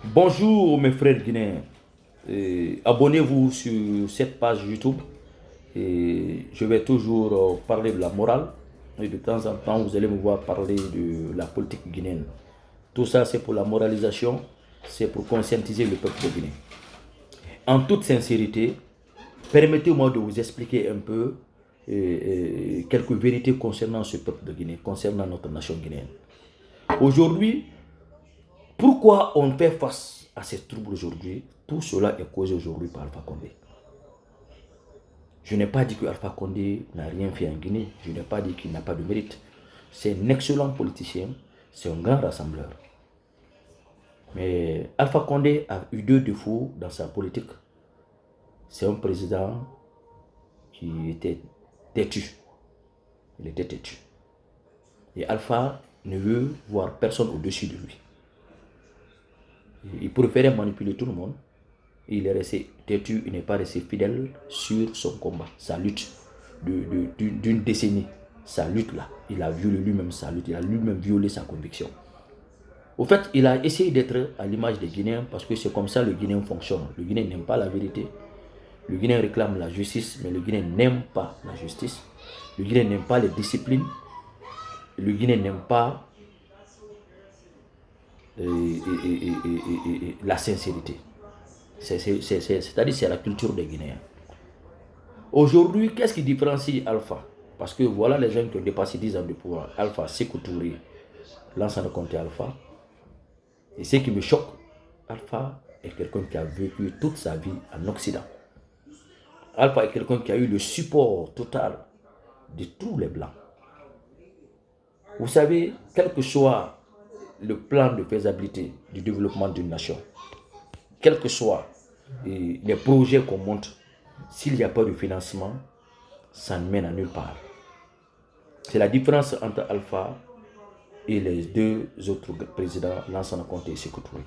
Bonjour mes frères guinéens. Abonnez-vous sur cette page YouTube. Je vais toujours parler de la morale. Et de temps en temps, vous allez me voir parler de la politique guinéenne. Tout ça, c'est pour la moralisation. C'est pour conscientiser le peuple de Guinée. En toute sincérité, permettez-moi de vous expliquer un peu quelques vérités concernant ce peuple de Guinée, concernant notre nation guinéenne. Aujourd'hui, pourquoi on fait face à ces troubles aujourd'hui? Tout cela est causé aujourd'hui par Alpha Condé. Je n'ai pas dit que Alpha Condé n'a rien fait en Guinée. Je n'ai pas dit qu'il n'a pas de mérite. C'est un excellent politicien. C'est un grand rassembleur. Mais Alpha Condé a eu deux défauts dans sa politique. C'est un président qui était têtu. Il était têtu. Et Alpha ne veut voir personne au-dessus de lui. Il préférait manipuler tout le monde. Il est resté têtu, il n'est pas resté fidèle sur son combat, sa lutte d'une décennie. Sa lutte là, il a violé lui-même sa lutte, il a lui-même violé sa conviction. Au fait, il a essayé d'être à l'image des Guinéens parce que c'est comme ça le Guinéen fonctionne. Le Guinéen n'aime pas la vérité. Le Guinéen réclame la justice, mais le Guinéen n'aime pas la justice. Le Guinéen n'aime pas les disciplines. Le Guinéen n'aime pas la sincérité. C'est-à-dire c'est la culture des Guinéens. Aujourd'hui, qu'est-ce qui différencie Alpha? Parce que voilà les gens qui ont dépassé 10 ans de pouvoir. Alpha, Sékou Touré, l'ancien comté Alpha. Et ce qui me choque, Alpha est quelqu'un qui a vécu toute sa vie en Occident. Alpha est quelqu'un qui a eu le support total de tous les Blancs. Vous savez, quel que soit le plan de faisabilité du développement d'une nation, quels que soient les projets qu'on monte, s'il n'y a pas de financement, ça ne mène à nulle part. C'est la différence entre Alpha et les deux autres présidents, Lansana Conté et Sékou Touré.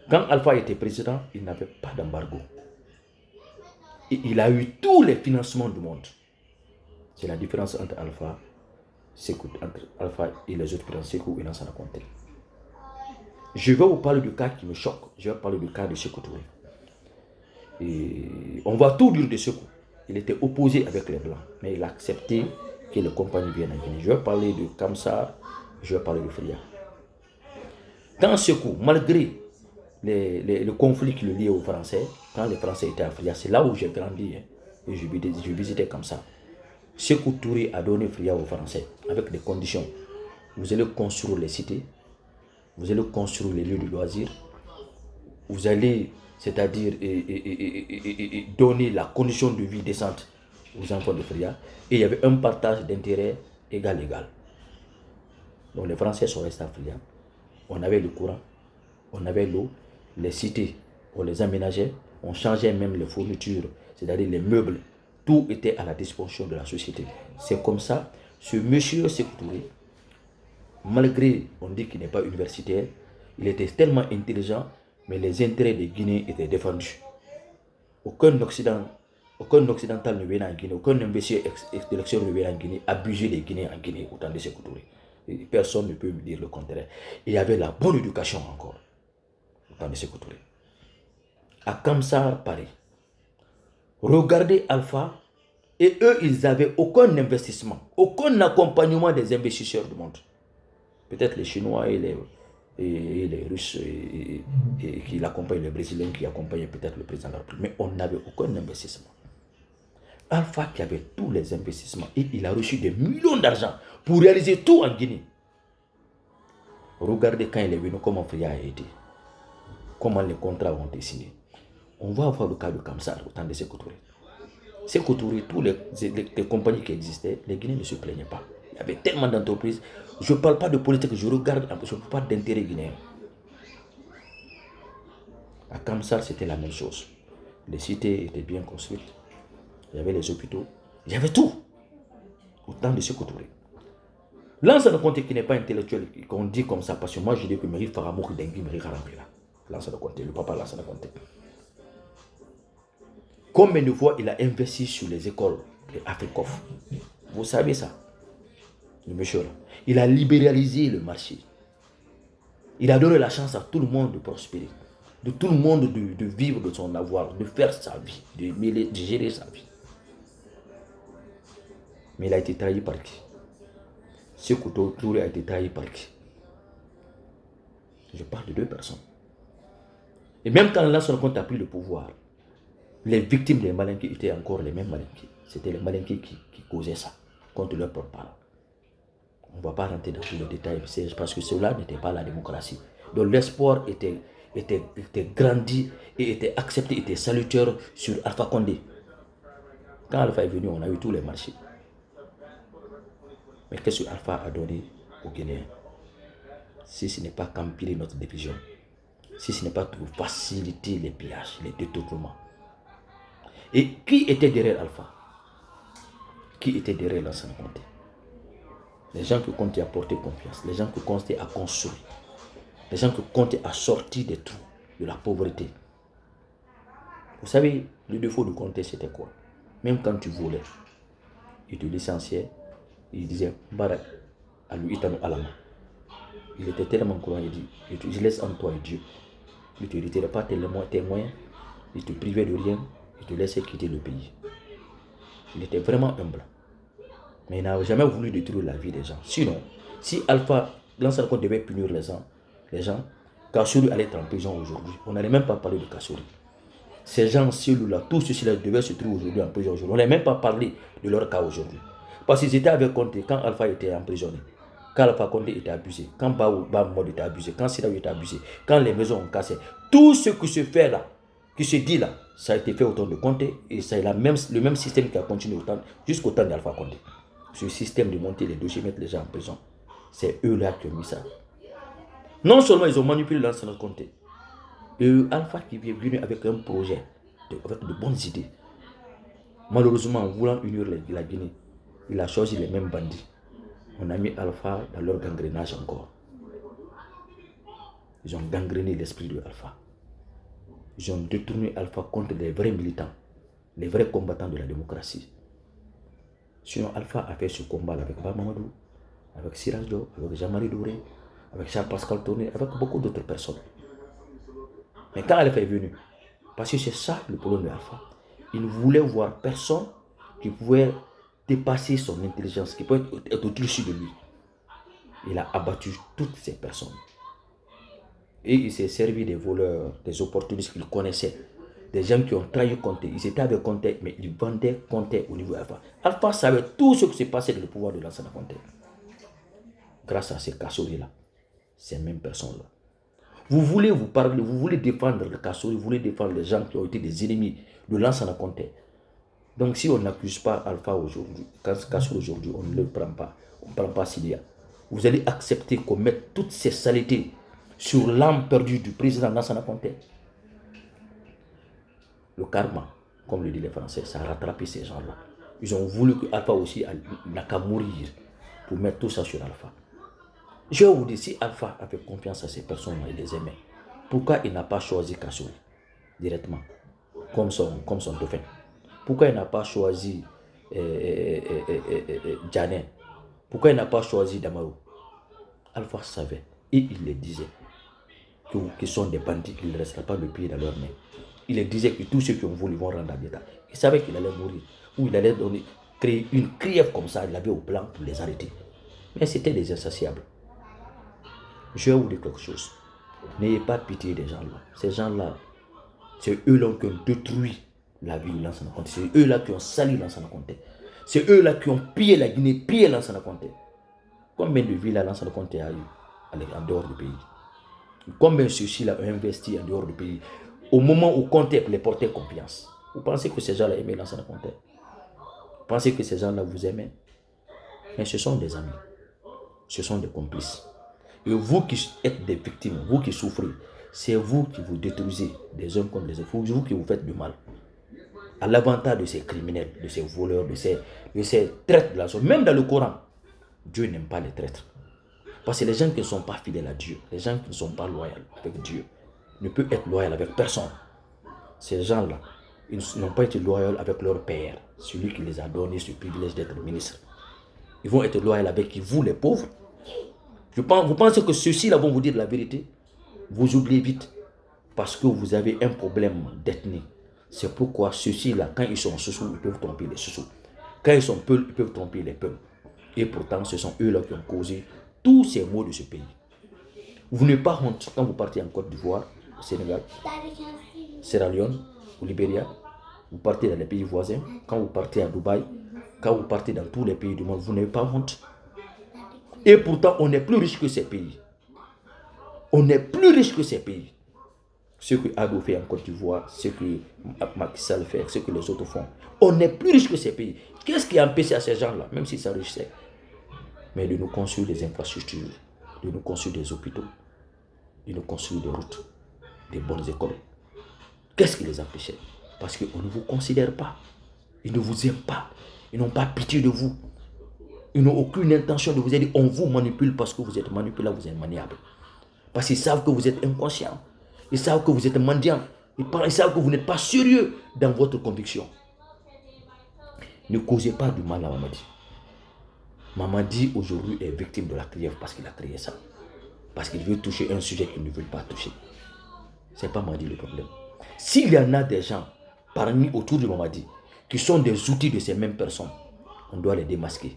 Quand Alpha était président, il n'avait pas d'embargo. Et il a eu tous les financements du monde. C'est la différence entre Alpha et les autres présidents, Sékou et Lansana Conté. Je vais vous parler du cas qui me choque. Je vais parler du cas de Sékou Touré. Et on va tout dire de Sékou. Il était opposé avec les Blancs, mais il a accepté que les compagnies viennent en Guinée. Je vais parler de Kamsar, je vais parler de Fria. Quand Sékou, malgré le conflit qui le liait aux Français, quand les Français étaient à Fria, c'est là où j'ai grandi, hein, et je visitais comme ça. Sékou Touré a donné Fria aux Français avec des conditions. Vous allez construire les cités, vous allez construire les lieux de loisirs, vous allez, c'est-à-dire donner la condition de vie décente aux enfants de Fria, et il y avait un partage d'intérêts égal. Donc les Français sont restés à Fria. On avait le courant, on avait l'eau, les cités, on les aménageait, on changeait même les fournitures, c'est-à-dire les meubles. Tout était à la disposition de la société. C'est comme ça, ce monsieur Sékou Touré, malgré, on dit qu'il n'est pas universitaire, il était tellement intelligent, mais les intérêts des Guinéens étaient défendus. Aucun occidental ne vient en Guinée, aucun investisseur extérieur ne vient en Guinée, abuser les Guinéens en Guinée, autant de Sékou Touré. Et personne ne peut me dire le contraire. Il y avait la bonne éducation encore, autant de Sékou Touré. À Kamsar, pareil. Regardez Alpha, et eux, ils n'avaient aucun investissement, aucun accompagnement des investisseurs du monde. Peut-être les Chinois et les Russes qui l'accompagnent, les Brésiliens qui accompagnaient peut-être le président de la République, mais on n'avait aucun investissement. Alpha qui avait tous les investissements et il a reçu des millions d'argent pour réaliser tout en Guinée. Regardez quand il est venu, comment Fria a été, comment les contrats ont été signés. On va voir le cas de Kamsar au temps de Sékou Touré. Sékou Touré, toutes les compagnies qui existaient, les Guinéens ne se plaignaient pas. Il y avait tellement d'entreprises. Je ne parle pas de politique, je regarde, je ne parle pas d'intérêt guinéen. À Kamsar, c'était la même chose. Les cités étaient bien construites. Il y avait les hôpitaux. Il y avait tout. Au temps de Sékou Touré. Lansana Conté qui n'est pas intellectuel, qu'on dit comme ça, parce que moi je dis que Mary Faramou qui dengue Mary Karambila. Lansana Conté, le papa Lansana Conté. Combien de fois il a investi sur les écoles de Afrikoff? Vous savez ça, le monsieur là. Il a libéralisé le marché. Il a donné la chance à tout le monde de prospérer, de tout le monde de vivre de son avoir, de faire sa vie, de gérer sa vie. Mais il a été trahi par qui? Sékou Touré a été trahi par qui? Je parle de deux personnes. Et même quand Lansana Conté a pris le pouvoir, les victimes des Malinké étaient encore les mêmes Malinké. C'était les Malinké qui causaient ça contre leurs propres parents. On ne va pas rentrer dans tous les détails parce que cela n'était pas la démocratie. Donc l'espoir était grandi et était accepté, était salutaire sur Alpha Condé. Quand Alpha est venu, on a eu tous les marchés. Mais qu'est-ce que Alpha a donné aux Guinéens? Si ce n'est pas qu'empirer notre division, si ce n'est pas pour faciliter les pillages, les détournements. Et qui était derrière Alpha? Qui était derrière Lansana Conté? Les gens que Conté a porté confiance, les gens que Conté a construit, les gens que Conté a sorti des trous, de la pauvreté. Vous savez, le défaut de Conté, c'était quoi? Même quand tu volais, il te licenciait, il disait Barak, à lui, Alama. Il était tellement courant, il dit je laisse en toi Dieu. Il ne te retirait pas tellement tes moyens, il te privait de rien, il te laissait quitter le pays. Il était vraiment humble. Mais il n'a jamais voulu détruire la vie des gens. Sinon, si Alpha, Lansana Conté devait punir les gens, Kassouri allait être en prison aujourd'hui. On n'allait même pas parler de Kassouri. Ces gens, ceux-là, tous ceux-là devaient se trouver aujourd'hui en prison aujourd'hui. On n'allait même pas parler de leur cas aujourd'hui. Parce qu'ils étaient avec Conté quand Alpha était emprisonné, quand Alpha Condé était abusé, quand Bamod était abusé, quand Sidaou était abusé, quand les maisons ont cassé. Tout ce qui se fait là, qui se dit là, ça a été fait au temps de Conté et c'est le même système qui a continué jusqu'au temps d'Alpha Condé. Ce système de monter les dossiers, mettre les gens en prison, c'est eux-là qui ont mis ça. Non seulement ils ont manipulé Lansana Conté, et Alpha qui est venu avec un projet, avec de bonnes idées. Malheureusement, en voulant unir la Guinée, il a choisi les mêmes bandits. On a mis Alpha dans leur gangrénage encore. Ils ont gangréné l'esprit de Alpha. Ils ont détourné Alpha contre les vrais militants, les vrais combattants de la démocratie. Sinon, Alpha a fait ce combat avec Bamamadou, avec Siraj Do, avec Jean-Marie Douré, avec Charles-Pascal Tourné, avec beaucoup d'autres personnes. Mais quand Alpha est venu, parce que c'est ça le problème de Alpha, il voulait voir personne qui pouvait dépasser son intelligence, qui peut être au-dessus de lui. Il a abattu toutes ces personnes. Et il s'est servi des voleurs, des opportunistes qu'il connaissait, des gens qui ont trahi Conté. Ils étaient avec Conté, mais ils vendaient Conté au niveau Alpha. Alpha savait tout ce qui s'est passé dans le pouvoir de Lansana Conté. Grâce à ces Kassouri-là, ces mêmes personnes-là. Vous voulez vous parler, vous voulez défendre le Kassouri, vous voulez défendre les gens qui ont été des ennemis de Lansana Conté. Donc si on n'accuse pas Alpha aujourd'hui, Kassouri aujourd'hui, on ne le prend pas. On ne prend pas Sidia. Vous allez accepter qu'on mette toutes ces saletés sur l'âme perdue du président Lansana Conté. Le karma, comme le disent les Français, ça a rattrapé ces gens-là. Ils ont voulu que Alpha aussi n'a qu'à mourir pour mettre tout ça sur Alpha. Je vous dis, si Alpha avait confiance à ces personnes-là, il les aimait, pourquoi il n'a pas choisi Kassouri directement, comme son dauphin? Pourquoi il n'a pas choisi Djané? Pourquoi il n'a pas choisi Damaro? Alpha savait, et il le disait, qu'ils sont des bandits, qu'il ne restera pas le pied dans leurs mains. Il le disait que tous ceux qui ont voulu vont rendre à l'État. Il savait qu'il allait mourir, ou il allait créer une criève comme ça, il avait au plan pour les arrêter. Mais c'était des insatiables. Je vais vous dire quelque chose. N'ayez pas pitié des gens-là. Ces gens-là, c'est eux-là qui ont détruit la vie de Lansana Conté. C'est eux-là qui ont sali Lansana Conté. C'est eux-là qui ont pillé la Guinée, pillé Lansana Conté. Combien de villes Lansana Conté a eu en dehors du pays? Combien ceux-ci-là ont investi en dehors du pays au moment où Conté les portait confiance? Vous pensez que ces gens-là aimaient Lansana Conté? Vous pensez que ces gens-là vous aimaient? Mais ce sont des amis. Ce sont des complices. Et vous qui êtes des victimes, vous qui souffrez, c'est vous qui vous détruisez des uns contre les autres. Vous qui vous faites du mal. À l'avantage de ces criminels, de ces voleurs, de ces traîtres de la zone. Même dans le Coran, Dieu n'aime pas les traîtres. Parce que les gens qui ne sont pas fidèles à Dieu, les gens qui ne sont pas loyaux avec Dieu, ne peuvent être loyaux avec personne. Ces gens-là, ils n'ont pas été loyaux avec leur père, celui qui les a donné ce privilège d'être ministre. Ils vont être loyaux avec qui? Vous, les pauvres. Vous pensez que ceux-ci là vont vous dire la vérité? Vous oubliez vite parce que vous avez un problème d'ethnie. C'est pourquoi ceux-ci là, quand ils sont sous, ils peuvent tromper les sous. Quand ils sont peuples, ils peuvent tromper les peuples. Et pourtant, ce sont eux là qui ont causé tous ces maux de ce pays. Vous n'avez pas honte quand vous partez en Côte d'Ivoire, au Sénégal, Sierra Leone, au Libéria. Vous partez dans les pays voisins, quand vous partez à Dubaï, quand vous partez dans tous les pays du monde, vous n'avez pas honte. Et pourtant, on est plus riche que ces pays. On est plus riche que ces pays. Ce que Ado fait en Côte d'Ivoire, ce que Macky Sall fait, ce que les autres font. On est plus riche que ces pays. Qu'est-ce qui a empêché à ces gens-là, même s'ils s'enrichissaient, mais de nous construire des infrastructures, de nous construire des hôpitaux, de nous construire des routes, des bonnes écoles. Qu'est-ce qui les empêchait? Parce qu'on ne vous considère pas. Ils ne vous aiment pas. Ils n'ont pas pitié de vous. Ils n'ont aucune intention de vous aider. On vous manipule parce que vous êtes manipulable, vous êtes maniable. Parce qu'ils savent que vous êtes inconscient. Ils savent que vous êtes mendiant. Ils savent que vous n'êtes pas sérieux dans votre conviction. Ne causez pas du mal à Mamadi. Mamadi aujourd'hui est victime de la criève parce qu'il a créé ça. Parce qu'il veut toucher un sujet qu'il ne veut pas toucher. Ce n'est pas Mamadi le problème. S'il y en a des gens parmi autour de Mamadi qui sont des outils de ces mêmes personnes, on doit les démasquer.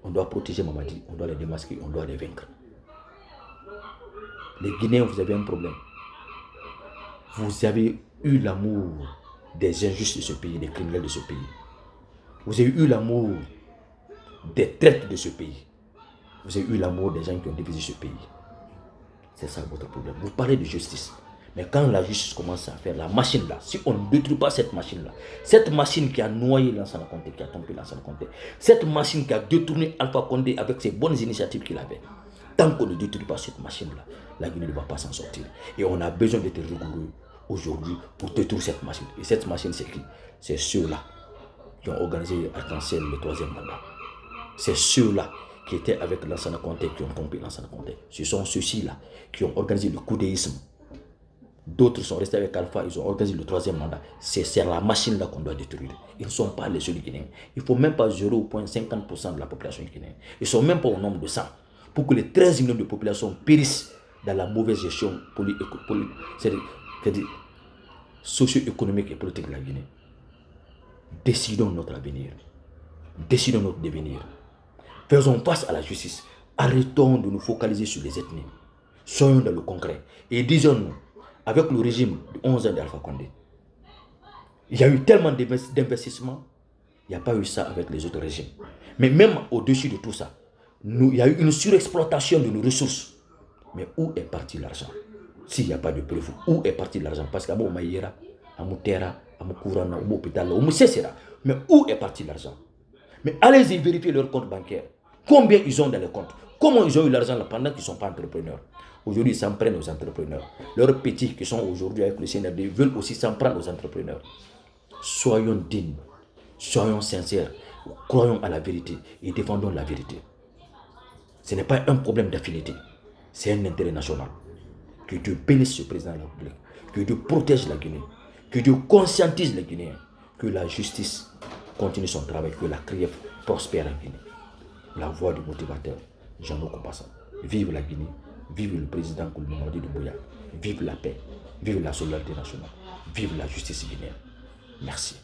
On doit protéger Mamadi, on doit les démasquer, on doit les vaincre. Les Guinéens, vous avez un problème. Vous avez eu l'amour des injustes de ce pays, des criminels de ce pays. Vous avez eu l'amour des traites de ce pays. Vous avez eu l'amour des gens qui ont divisé ce pays. C'est ça votre problème. Vous parlez de justice. Mais quand la justice commence à faire la machine là, si on ne détruit pas cette machine là, cette machine qui a noyé Lansana Conté, qui a tombé Lansana Conté, cette machine qui a détourné Alpha Condé avec ses bonnes initiatives qu'il avait, tant qu'on ne détruit pas cette machine là, la Guinée ne va pas s'en sortir. Et on a besoin d'être rigoureux aujourd'hui pour détruire cette machine. Et cette machine, c'est qui? C'est ceux-là qui ont organisé Arc-en-Ciel le 3e mandat. C'est ceux-là qui étaient avec Lansana Conté, qui ont tombé Lansana Conté. Ce sont ceux-ci-là qui ont organisé le coudéisme. D'autres sont restés avec Alpha, ils ont organisé le 3e mandat. C'est la machine-là qu'on doit détruire. Ils ne sont pas les seuls Guinéens. Il ne faut même pas 0,50% de la population guinéenne. Ils ne sont même pas au nombre de 100. Pour que les 13 millions de population périssent dans la mauvaise gestion socio-économique et politique de la Guinée. Décidons notre avenir. Décidons notre devenir. Faisons face à la justice. Arrêtons de nous focaliser sur les ethnies. Soyons dans le concret. Et disons-nous, avec le régime de 11 ans d'Alpha Condé, il y a eu tellement d'investissements, il n'y a pas eu ça avec les autres régimes. Mais même au-dessus de tout ça, il y a eu une surexploitation de nos ressources. Mais où est parti l'argent? S'il n'y a pas de preuve, où est parti l'argent? Parce qu'à mon Maïra, à mon Terra, à mon Kourana, à mon hôpital, à mon Cessera. Mais où est parti l'argent? Mais allez-y vérifier leur compte bancaire. Combien ils ont dans les comptes? Comment ils ont eu l'argent pendant qu'ils ne sont pas entrepreneurs? Aujourd'hui, ils s'en prennent aux entrepreneurs. Leurs petits qui sont aujourd'hui avec le CNRD veulent aussi s'en prendre aux entrepreneurs. Soyons dignes, soyons sincères, croyons à la vérité et défendons la vérité. Ce n'est pas un problème d'affinité, c'est un intérêt national. Que Dieu bénisse ce président de la République, que Dieu protège la Guinée, que Dieu conscientise les Guinéens, que la justice continue son travail, que la criève prospère en Guinée. La voix du motivateur, Jean-Luc Kompassa. Vive la Guinée, vive le président Mamadi Doumbouya, vive la paix, vive la solidarité nationale, vive la justice guinéenne. Merci.